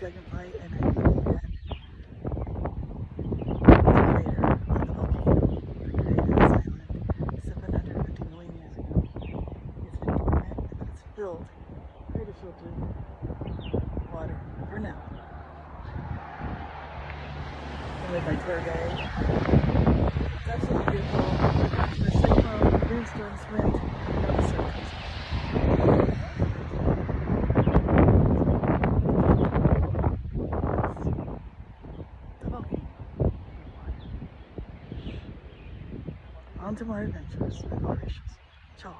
dragonfly and I'm looking at the crater of the volcano that created this island 750 million years ago. It's been dormant, but it's filled, crater filled with water for now. I'm with my tour guide. It's absolutely beautiful. The cyclone, rainstorms, wind, and now the sun comes out. On to more adventures with Mauritius. Ciao.